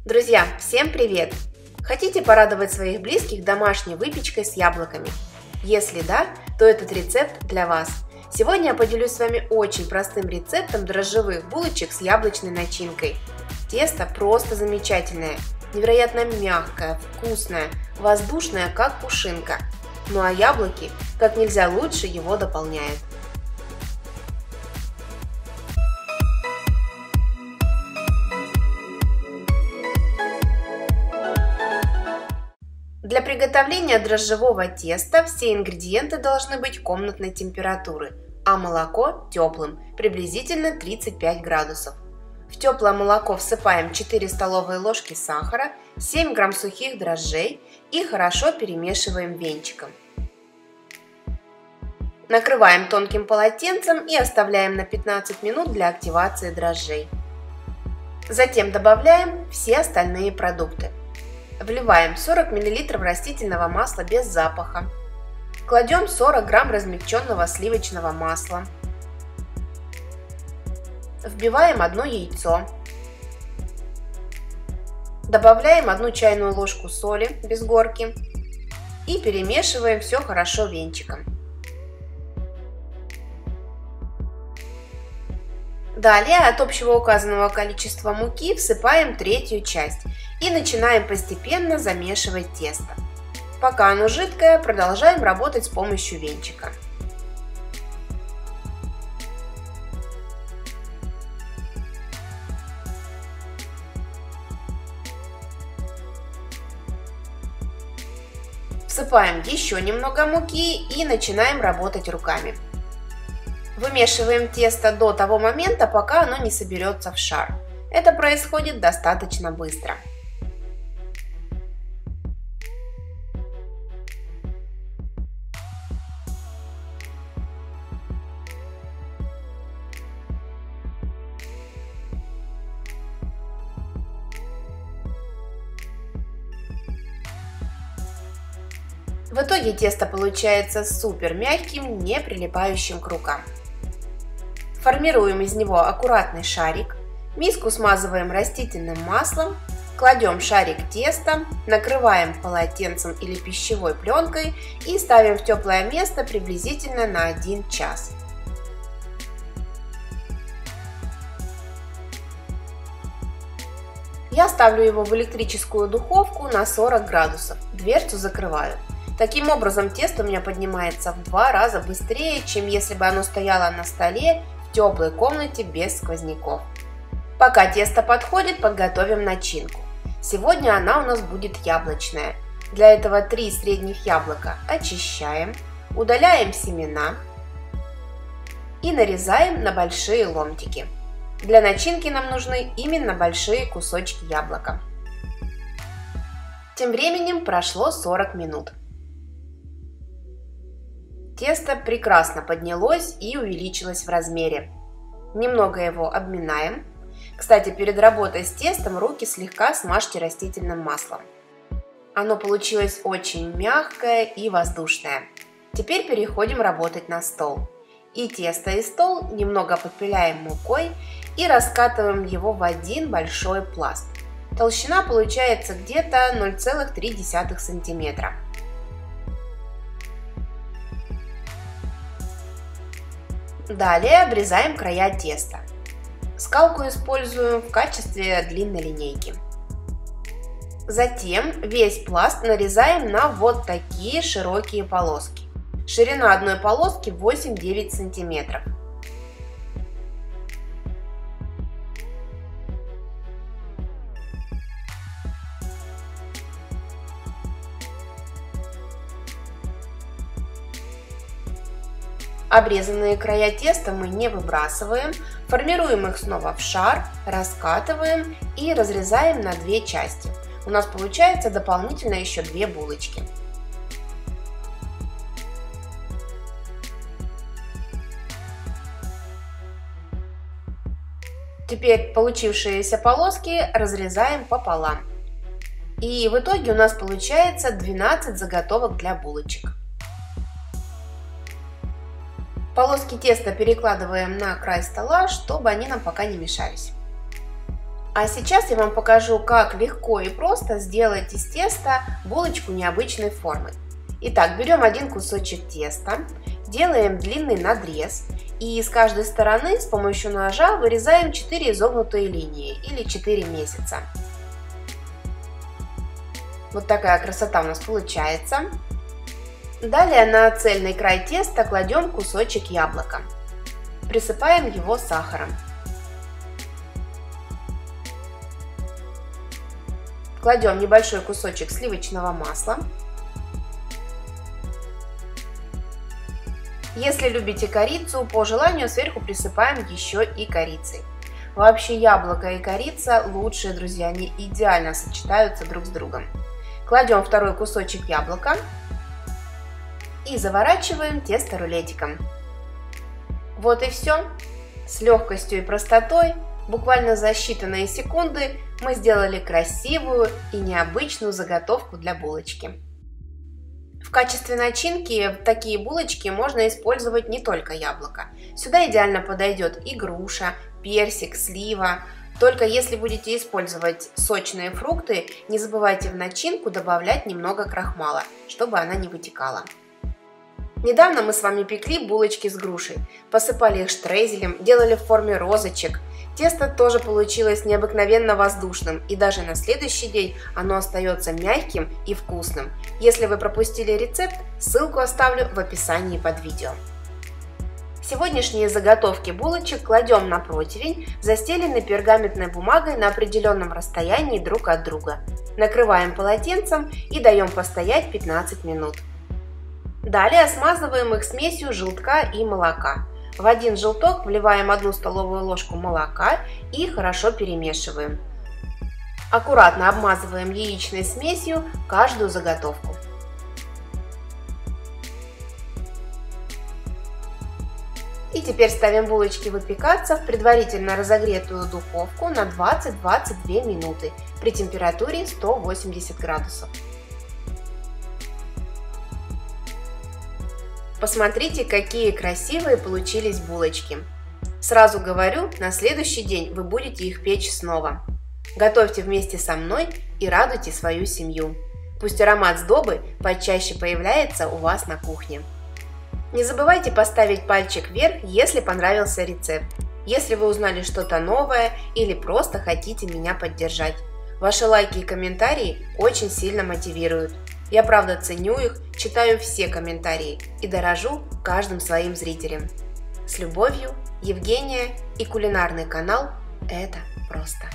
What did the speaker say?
Друзья, всем привет! Хотите порадовать своих близких домашней выпечкой с яблоками? Если да, то этот рецепт для вас. Сегодня я поделюсь с вами очень простым рецептом дрожжевых булочек с яблочной начинкой. Тесто просто замечательное, невероятно мягкое, вкусное, воздушное, как пушинка. Ну а яблоки как нельзя лучше его дополняют. Для приготовления дрожжевого теста все ингредиенты должны быть комнатной температуры, а молоко теплым, приблизительно 35 градусов. В теплое молоко всыпаем 4 столовые ложки сахара, 7 грамм сухих дрожжей и хорошо перемешиваем венчиком. Накрываем тонким полотенцем и оставляем на 15 минут для активации дрожжей. Затем добавляем все остальные продукты. Вливаем 40 мл растительного масла без запаха. Кладем 40 грамм размягченного сливочного масла. Вбиваем одно яйцо. Добавляем 1 чайную ложку соли без горки. И перемешиваем все хорошо венчиком. Далее от общего указанного количества муки всыпаем третью часть и начинаем постепенно замешивать тесто. Пока оно жидкое, продолжаем работать с помощью венчика. Всыпаем еще немного муки и начинаем работать руками. Вымешиваем тесто до того момента, пока оно не соберется в шар. Это происходит достаточно быстро. В итоге тесто получается супер мягким, не прилипающим к рукам. Формируем из него аккуратный шарик, миску смазываем растительным маслом, кладем шарик теста, накрываем полотенцем или пищевой пленкой и ставим в теплое место приблизительно на 1 час. Я ставлю его в электрическую духовку на 40 градусов, дверцу закрываю. Таким образом тесто у меня поднимается в 2 раза быстрее, чем если бы оно стояло на столе в теплой комнате без сквозняков. Пока тесто подходит, подготовим начинку. Сегодня она у нас будет яблочная. Для этого 3 средних яблока очищаем, удаляем семена и нарезаем на большие ломтики. Для начинки нам нужны именно большие кусочки яблока. Тем временем прошло 40 минут. Тесто прекрасно поднялось и увеличилось в размере. Немного его обминаем. Кстати, перед работой с тестом руки слегка смажьте растительным маслом. Оно получилось очень мягкое и воздушное. Теперь переходим работать на стол. И тесто, и стол немного подпыляем мукой и раскатываем его в один большой пласт. Толщина получается где-то 0,3 см. Далее обрезаем края теста. Скалку используем в качестве длинной линейки. Затем весь пласт нарезаем на вот такие широкие полоски. Ширина одной полоски 8-9 см. Обрезанные края теста мы не выбрасываем, формируем их снова в шар, раскатываем и разрезаем на 2 части. У нас получается дополнительно еще 2 булочки. Теперь получившиеся полоски разрезаем пополам. И в итоге у нас получается 12 заготовок для булочек. Полоски теста перекладываем на край стола, чтобы они нам пока не мешались. А сейчас я вам покажу, как легко и просто сделать из теста булочку необычной формы. Итак, берем один кусочек теста, делаем длинный надрез и с каждой стороны с помощью ножа вырезаем 4 изогнутые линии или 4 месяца. Вот такая красота у нас получается. Далее на цельный край теста кладем кусочек яблока. Присыпаем его сахаром. Кладем небольшой кусочек сливочного масла. Если любите корицу, по желанию сверху присыпаем еще и корицей. Вообще яблоко и корица лучшие друзья, они идеально сочетаются друг с другом. Кладем второй кусочек яблока и заворачиваем тесто рулетиком. Вот и все. С легкостью и простотой, буквально за считанные секунды, мы сделали красивую и необычную заготовку для булочки. В качестве начинки в такие булочки можно использовать не только яблоко. Сюда идеально подойдет и груша, персик, слива. Только если будете использовать сочные фрукты, не забывайте в начинку добавлять немного крахмала, чтобы она не вытекала. Недавно мы с вами пекли булочки с грушей, посыпали их штрезелем, делали в форме розочек. Тесто тоже получилось необыкновенно воздушным, и даже на следующий день оно остается мягким и вкусным. Если вы пропустили рецепт, ссылку оставлю в описании под видео. Сегодняшние заготовки булочек кладем на противень, застеленный пергаментной бумагой на определенном расстоянии друг от друга. Накрываем полотенцем и даем постоять 15 минут. Далее смазываем их смесью желтка и молока. В один желток вливаем 1 столовую ложку молока и хорошо перемешиваем. Аккуратно обмазываем яичной смесью каждую заготовку. И теперь ставим булочки выпекаться в предварительно разогретую духовку на 20-22 минуты при температуре 180 градусов. Посмотрите, какие красивые получились булочки. Сразу говорю, на следующий день вы будете их печь снова. Готовьте вместе со мной и радуйте свою семью. Пусть аромат сдобы почаще появляется у вас на кухне. Не забывайте поставить пальчик вверх, если понравился рецепт, если вы узнали что-то новое или просто хотите меня поддержать. Ваши лайки и комментарии очень сильно мотивируют. Я правда ценю их, читаю все комментарии и дорожу каждым своим зрителем. С любовью, Евгения и кулинарный канал «Это просто».